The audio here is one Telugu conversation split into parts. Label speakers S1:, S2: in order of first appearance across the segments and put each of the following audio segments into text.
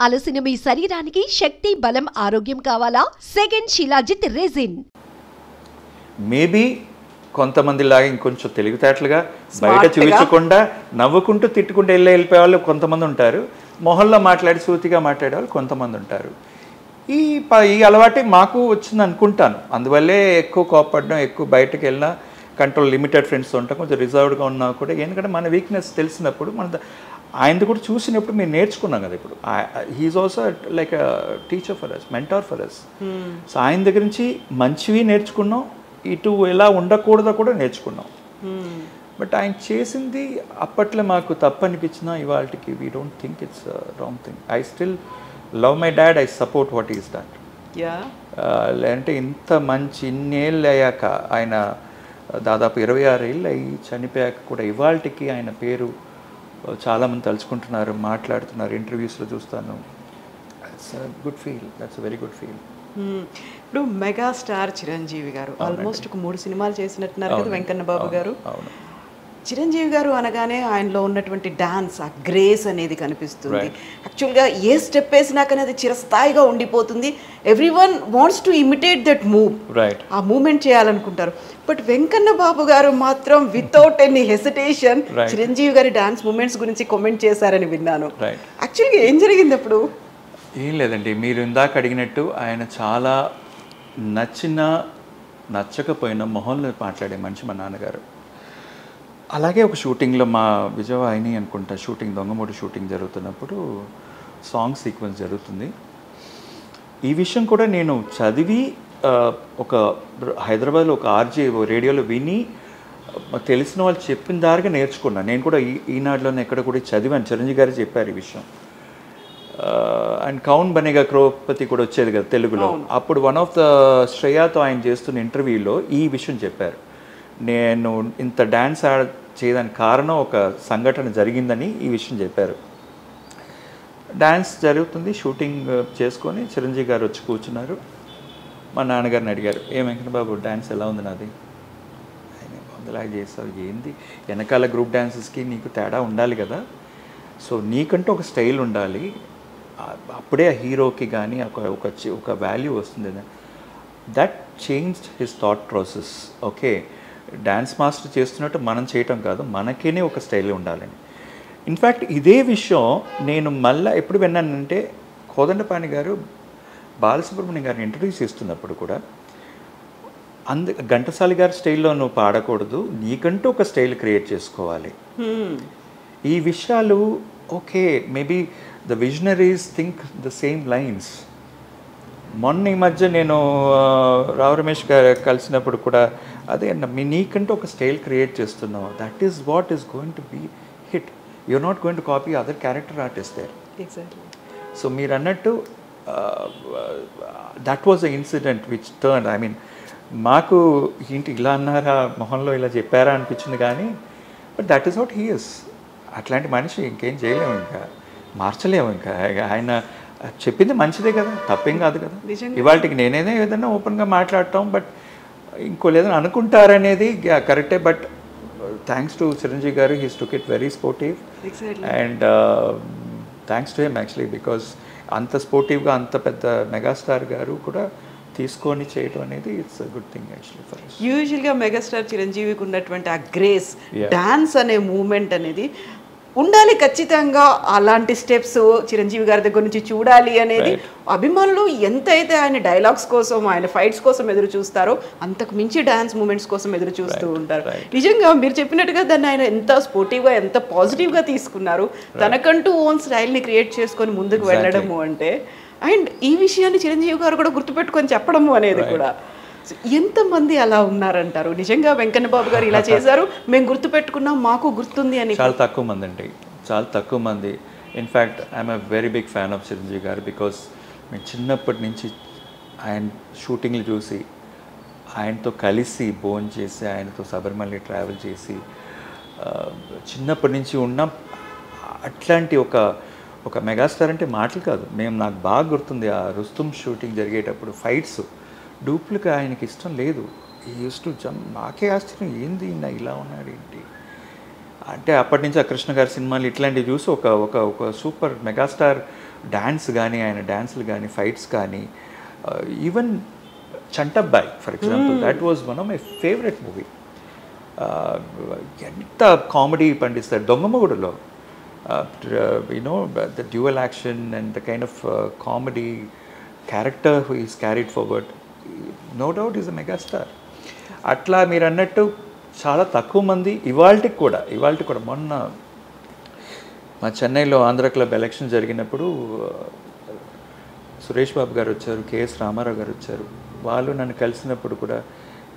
S1: అలసిన మీ శరీరానికి శక్తి, బలం, ఆరోగ్యం కావాలా? Second shilajit resin.
S2: మేబీ కొంతమందిలాగా ఇంకొంచెం తెలివితేటలుగా బయట చూపించకుండా నవ్వుకుంటూ తిట్టుకుంటూ వెళ్ళిపోయే వాళ్ళు కొంతమంది ఉంటారు. మొహంలో మాట్లాడి సూతిగా మాట్లాడే వాళ్ళు కొంతమంది ఉంటారు. ఈ అలవాటే మాకు వచ్చింది అనుకుంటాను. అందువల్లే ఎక్కువ కోపడడం, ఎక్కువ బయటకు వెళ్ళినా కంట్రోల్, లిమిటెడ్ ఫ్రెండ్స్తో ఉంటాం, కొంచెం రిజర్వ్డ్గా ఉన్నా కూడా. ఎందుకంటే మన వీక్నెస్ తెలిసినప్పుడు ఆయనది కూడా చూసినప్పుడు మేము నేర్చుకున్నాం కదా. ఇప్పుడు he is also like teacher for us, mentor for us. So ఆయన దగ్గర నుంచి మంచివి నేర్చుకున్నాం, ఇటు ఎలా ఉండకూడదో కూడా నేర్చుకున్నాం. బట్ ఆయన చేసింది అప్పట్లో మాకు తప్పు అనిపించినా ఇవాళకి we don't think it's wrong thing. I still love my dad, I support what is that. లేదంటే ఇంత మంచి ఇన్నేళ్ళు అయ్యాక, ఆయన దాదాపు 26 ఏళ్ళు అయ్యి చనిపోయాక కూడా ఇవాళకి ఆయన పేరు చాలామంది తలుచుకుంటున్నారు, మాట్లాడుతున్నారు, ఇంటర్వ్యూస్లో చూస్తాను. It's good feel, that's very good feel.
S3: ఇప్పుడు మెగాస్టార్ చిరంజీవి గారు ఆల్మోస్ట్ ఒక 3 సినిమాలు చేసినట్టున్నారు కదా వెంకన్న బాబు గారు. చిరంజీవి గారు అనగానే ఆయనలో ఉన్నటువంటి డాన్స్, ఆ గ్రేస్ అనేది కనిపిస్తుంది. యాక్చువల్గా ఏ స్టెప్ వేసినా కానీ అది చిరస్థాయిగా ఉండిపోతుంది. Everyone wants to imitate that move, ఆ మూమెంట్ చేయాలనుకుంటారు. బట్ వెంకన్న బాబు గారు మాత్రం వితౌట్ ఎనీ హెసిటేషన్ చిరంజీవి గారి డాన్స్ మూమెంట్స్ గురించి కామెంట్ చేశారని విన్నాను. యాక్చువల్గా ఏం జరిగింది అప్పుడు?
S2: ఏం లేదండి, మీరు ఇందాక అడిగినట్టు ఆయన చాలా నచ్చకపోయినా మొహంలో మాట్లాడే మనిషి మా నాన్నగారు. అలాగే ఒక షూటింగ్లో, మా విజయవాహిని అనుకుంటా షూటింగ్, దొంగమూడి షూటింగ్ జరుగుతున్నప్పుడు సాంగ్ సీక్వెన్స్ జరుగుతుంది. ఈ విషయం కూడా నేను చదివి ఒక హైదరాబాద్లో ఒక ఆర్జే రేడియోలో విని తెలిసిన వాళ్ళు చెప్పిన దారిగా నేర్చుకున్నాను. నేను కూడా ఈనాడులోనే ఎక్కడ కూడా చదివాను. చిరంజీవి గారు చెప్పారు ఈ విషయం. అండ్ కౌన్ బనేగా క్రోపతి కూడా వచ్చేది కదా తెలుగులో. అప్పుడు వన్ ఆఫ్ ద శ్రేయాతో ఆయన చేస్తున్న ఇంటర్వ్యూలో ఈ విషయం చెప్పారు. నేను ఇంత డ్యాన్స్ చేయడానికి కారణం ఒక సంఘటన జరిగిందని ఈ విషయం చెప్పారు. డ్యాన్స్ జరుగుతుంది, షూటింగ్ చేసుకొని చిరంజీవి గారు వచ్చి కూర్చున్నారు. మా నాన్నగారిని అడిగారు, వెంకన్న బాబు డ్యాన్స్ ఎలా ఉంది నాది? ఆయన వందలాగా చేస్తావు, ఏంది వెనకాల గ్రూప్ డ్యాన్సెస్కి నీకు తేడా ఉండాలి కదా, సో నీకంటూ ఒక స్టైల్ ఉండాలి, అప్పుడే ఆ హీరోకి కానీ ఒక వాల్యూ వస్తుంది. That changed his thought process. Okay, dance master చేస్తున్నట్టు మనం చేయటం కాదు, మనకేనే ఒక స్టైల్ ఉండాలని. ఇన్ఫ్యాక్ట్ ఇదే విషయం నేను మళ్ళీ ఎప్పుడు విన్నానంటే, కోదండపాణి గారు బాలసుబ్రహ్మణ్యం గారిని ఇంట్రడ్యూస్ చేస్తున్నప్పుడు కూడా, ఘంటసాలి గారి స్టైల్లో నువ్వు పాడకూడదు, నీకంటూ ఒక స్టైల్ క్రియేట్ చేసుకోవాలి. ఈ విషయాలు okay, maybe the visionaries think the same lines. మొన్న ఈ మధ్య నేను రావు రమేష్ గారు కలిసినప్పుడు కూడా అదే నీకంటూ ఒక స్టైల్ క్రియేట్ చేస్తున్నావు, that is what is going to be hit. You are not going to copy other character artist there. So మీరు అన్నట్టు that was the incident which turn, I mean మాకు ఏంటి ఇలా అన్నారా, మొహంలో ఇలా చెప్పారా అనిపించింది, కానీ but that is what he is. అట్లాంటి మనిషి ఇంకేం చేయలేము, ఇంకా మార్చలేము. ఇంకా ఆయన చెప్పింది మంచిదే కదా, తప్పేం కాదు కదా. ఇవాళకి నేనేదో ఏదైనా ఓపెన్గా మాట్లాడటం, బట్ ఇంకో లేదని అనుకుంటారనేది కరెక్టే. బట్ థ్యాంక్స్ టు చిరంజీవి గారు, he's took it very sportive. And thanks to him actually, because అంత స్పోర్టివ్గా అంత పెద్ద మెగాస్టార్ గారు కూడా తీసుకొని చేయడం అనేది it's a good thing actually for us.
S3: యూజువల్గా మెగాస్టార్ చిరంజీవికి ఉన్నటువంటి ఆ గ్రేస్, డాన్స్ అనే మూమెంట్ అనేది ఉండాలి ఖచ్చితంగా. అలాంటి స్టెప్స్ చిరంజీవి గారి దగ్గర నుంచి చూడాలి అనేది అభిమానులు ఎంతైతే ఆయన డైలాగ్స్ కోసం, ఆయన ఫైట్స్ కోసం ఎదురు చూస్తారో, అంతకు మించి డాన్స్ మూమెంట్స్ కోసం ఎదురు చూస్తూ ఉంటారు. నిజంగా మీరు చెప్పినట్టుగా దాన్ని ఆయన ఎంత స్పోర్టివ్గా, ఎంత పాజిటివ్గా తీసుకున్నారు, తనకంటూ ఓన్ స్టైల్ని క్రియేట్ చేసుకొని ముందుకు వెళ్ళడము అంటే. అండ్ ఈ విషయాన్ని చిరంజీవి గారు కూడా గుర్తుపెట్టుకొని చెప్పడము అనేది కూడా. ఎంతమంది అలా ఉన్నారంటారు? నిజంగా వెంకన్న బాబు గారు ఇలా చేశారు, మేము గుర్తుపెట్టుకున్నాం, మాకు గుర్తుంది అని.
S2: చాలా తక్కువ మంది అండి, చాలా తక్కువ మంది. In fact I'm a very big fan of Chiranjeevi garu, because మేము చిన్నప్పటి నుంచి ఆయన షూటింగ్లు చూసి, ఆయనతో కలిసి భోజనం చేసి, ఆయనతో శబరిమల ట్రావెల్ చేసి చిన్నప్పటి నుంచి ఉన్న అట్లాంటి ఒక మెగాస్టార్ అంటే మాటలు కాదు. నాకు బాగా గుర్తుంది, ఆ రుస్తుం షూటింగ్ జరిగేటప్పుడు ఫైట్స్ డూప్లకి ఆయనకి ఇష్టం లేదు. యూస్ టు నాకే ఆశ్చర్యం, ఏంది ఇలా ఉన్నాడు ఏంటి అంటే. అప్పటి నుంచి ఆ కృష్ణ గారి సినిమాలు ఇట్లాంటివి చూసి ఒక సూపర్ మెగాస్టార్ డ్యాన్స్ కానీ ఆయన డ్యాన్సులు కానీ ఫైట్స్ కానీ even Chantabbai for example that was one of my favourite movie. ఎంత కామెడీ పండిస్తారు దొంగమొగుడులో. You know the dual action and the kind of comedy character who is carried forward, no doubt is a megastar. అట్లా మీరు అన్నట్టు చాలా తక్కువ మంది ఇవాళకి కూడా మొన్న మా చెన్నైలో ఆంధ్ర క్లబ్ ఎలక్షన్ జరిగినప్పుడు సురేష్ బాబు గారు వచ్చారు, కేఎస్ రామారావు గారు వచ్చారు. వాళ్ళు నన్ను కలిసినప్పుడు కూడా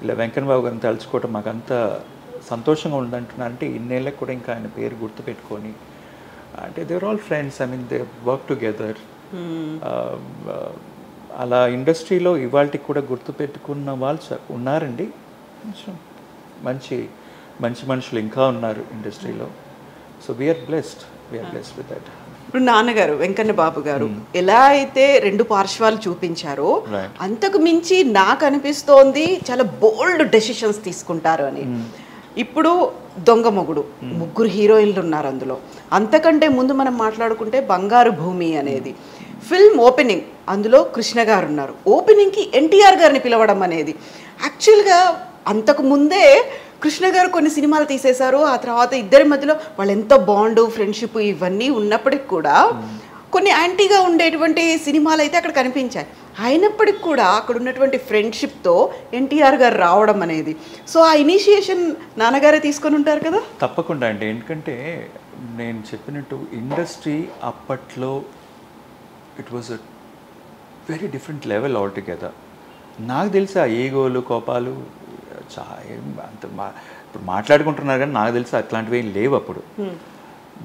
S2: ఇలా వెంకన్న బాబు గారిని తలుచుకోవటం మాకు అంత సంతోషంగా ఉందంటున్నారంటే ఇన్నేళ్ళకి కూడా ఇంకా ఆయన పేరు గుర్తుపెట్టుకొని, అంటే there all friends, I mean they work together. అలా ఇండస్ట్రీలో ఇవాళకి కూడా గుర్తుపెట్టుకున్న వాళ్ళు ఉన్నారండి. మంచి మంచి మనుషులు ఇంకా ఉన్నారు ఇండస్ట్రీలో. So we're blessed with that.
S3: ఇప్పుడు నాన్నగారు వెంకన్న బాబు గారు ఎలా అయితే 2 పార్శ్వాలు చూపించారో అంతకు మించి నాకు అనిపిస్తోంది చాలా బోల్డ్ డెసిషన్స్ తీసుకుంటారు అని. ఇప్పుడు దొంగ మొగుడు 3 హీరోయిన్లు ఉన్నారు అందులో. అంతకంటే ముందు మనం మాట్లాడుకుంటే బంగారు భూమి అనేది ఫిల్మ్ ఓపెనింగ్, అందులో కృష్ణ గారు ఉన్నారు. ఓపెనింగ్కి ఎన్టీఆర్ గారిని పిలవడం అనేది యాక్చువల్గా అంతకు ముందే కృష్ణ గారు కొన్ని సినిమాలు తీసేశారు. ఆ తర్వాత ఇద్దరి మధ్యలో వాళ్ళు ఎంతో బాండ్ ఫ్రెండ్షిప్ ఇవన్నీ ఉన్నప్పటికి కూడా కొన్ని యాంటీగా ఉండేటువంటి సినిమాలు అయితే అక్కడ కనిపించాయి. అయినప్పటికి కూడా అక్కడ ఉన్నటువంటి ఫ్రెండ్షిప్తో ఎన్టీఆర్ గారు రావడం అనేది, సో ఆ ఇనిషియేషన్ నాన్నగారే తీసుకొని ఉంటారు కదా.
S2: తప్పకుండా అండి. ఎందుకంటే నేను చెప్పినట్టు ఇండస్ట్రీ అప్పట్లో it was a very different level altogether. నాకు తెలిసి ఆ ఈగోలు కోపాలు అంత ఇప్పుడు మాట్లాడుకుంటున్నారు కానీ నాకు తెలిసి అట్లాంటివి ఏం లేవు అప్పుడు.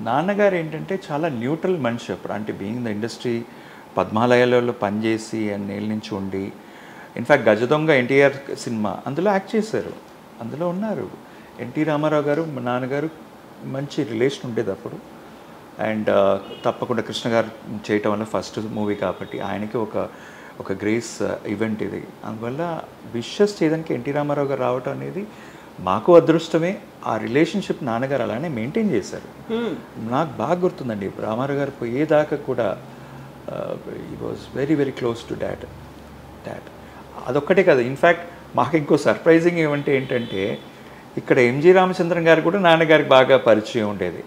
S2: నాన్నగారు ఏంటంటే చాలా న్యూట్రల్ మనిషి అప్పుడు. అంటే బీయింగ్ ద ఇండస్ట్రీ పద్మాలయాలలో పనిచేసి అన్నేళ్ళ నుంచి ఉండి, ఇన్ఫ్యాక్ట్ గజ దొంగ ఎన్టీఆర్ సినిమా అందులో యాక్ట్ చేశారు, అందులో ఉన్నారు. ఎన్టీ రామారావు గారు మా నాన్నగారు మంచి రిలేషన్ ఉండేది అప్పుడు. అండ్ తప్పకుండా కృష్ణ గారు చేయటం వల్ల ఫస్ట్ మూవీ కాబట్టి ఆయనకి ఒక గ్రేస్ ఈవెంట్ ఇది. అందువల్ల విషెస్ చేయడానికి ఎన్టీ రామారావు గారు రావటం అనేది మాకు అదృష్టమే. ఆ రిలేషన్షిప్ నాన్నగారు అలానే మెయింటైన్ చేశారు. నాకు బాగా గుర్తుందండి రామారావు గారు పోయేదాకా కూడా ఈ was very very close to dad. అదొక్కటే కదా, ఇన్ఫ్యాక్ట్ మాకు ఇంకో సర్ప్రైజింగ్ ఏమంటే ఏంటంటే ఇక్కడ ఎంజి రామచంద్రన్ గారు కూడా నాన్నగారికి బాగా పరిచయం ఉండేది.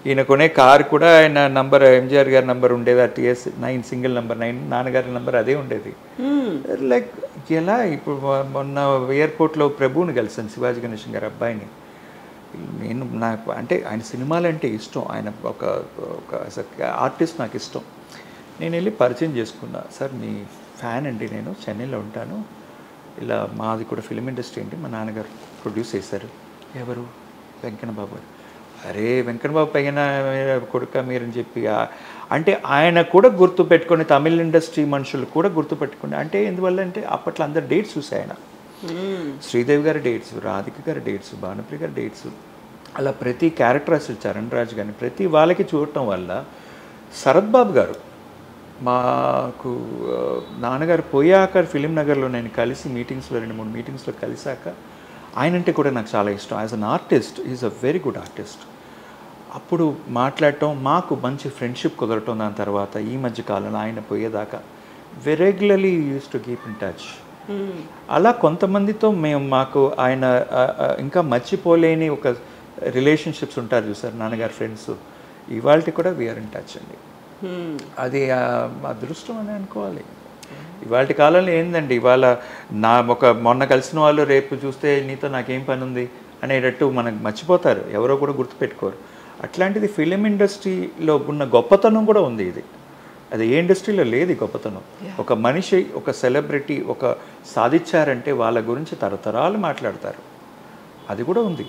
S2: ఈయన కొనే కారు కూడా ఆయన నంబర్ ఎంజిఆర్ గారి నంబర్ ఉండేది, ఆ TS9 సింగిల్ నంబర్ 9 నాన్నగారి నంబర్ అదే ఉండేది. లైక్ ఎలా ఇప్పుడు మొన్న ఎయిర్పోర్ట్లో ప్రభువుని కలిసాను, శివాజీ గణేషన్ గారి అబ్బాయిని. నేను నాకు అంటే ఆయన సినిమాలు అంటే ఇష్టం, ఆయన ఒక ఆర్టిస్ట్ నాకు ఇష్టం. నేను వెళ్ళి పరిచయం చేసుకున్నా, సార్ మీ ఫ్యాన్ అండి, నేను చెన్నైలో ఉంటాను, ఇలా మాది కూడా ఫిలిం ఇండస్ట్రీ అండి, మా నాన్నగారు ప్రొడ్యూస్ చేశారు. ఎవరు? వెంకన్న బాబు గారు. అరే వెంకన్న బాబు పైన కొడుక మీరని చెప్పి, అంటే ఆయన కూడా గుర్తు పెట్టుకొని తమిళ ఇండస్ట్రీ మనుషులు కూడా గుర్తు పెట్టుకుని, అంటే ఎందువల్ల అంటే అప్పట్లో అందరు డేట్స్ చూసాయి ఆయన. శ్రీదేవి గారి డేట్స్, రాధిక గారి డేట్స్, భానుప్రియ గారి డేట్స్, అలా ప్రతి క్యారెక్టర్ అసలు చరణ్ రాజ్ కానీ ప్రతి వాళ్ళకి చూడటం వల్ల శరత్ బాబు గారు మాకు నాన్నగారు పోయాక ఫిలిం నగర్లో నేను కలిసి మీటింగ్స్లో 2-3 మీటింగ్స్లో కలిసాక ఆయనంటే కూడా నాకు చాలా ఇష్టం. As an artist is a very good artist. అప్పుడు మాట్లాడటం, మాకు మంచి ఫ్రెండ్షిప్ కుదరటం. దాని తర్వాత ఈ మధ్య కాలంలో ఆయన పోయేదాకా regularly use to keep in touch. అలా కొంతమందితో మాకు ఆయన ఇంకా మర్చిపోలేని ఒక రిలేషన్షిప్స్ ఉంటారు చూసారు నాన్నగారు ఫ్రెండ్స్, ఇవాళ కూడా వీఆర్ ఇన్ టచ్ అండి. అది అదృష్టం అని అనుకోవాలి. ఇవాళ కాలంలో ఏందండి, ఇవాళ మొన్న కలిసిన వాళ్ళు రేపు చూస్తే నీతో నాకేం పని ఉంది అనేటట్టు మనకు మర్చిపోతారు, ఎవరో కూడా గుర్తుపెట్టుకోరు. అట్లాంటిది ఫిలిం ఇండస్ట్రీలో ఉన్న గొప్పతనం కూడా ఉంది. అది ఏ ఇండస్ట్రీలో లేదు ఈ గొప్పతనం. ఒక మనిషి, ఒక సెలబ్రిటీ సాధించారంటే వాళ్ళ గురించి తరతరాలు మాట్లాడతారు, అది కూడా ఉంది.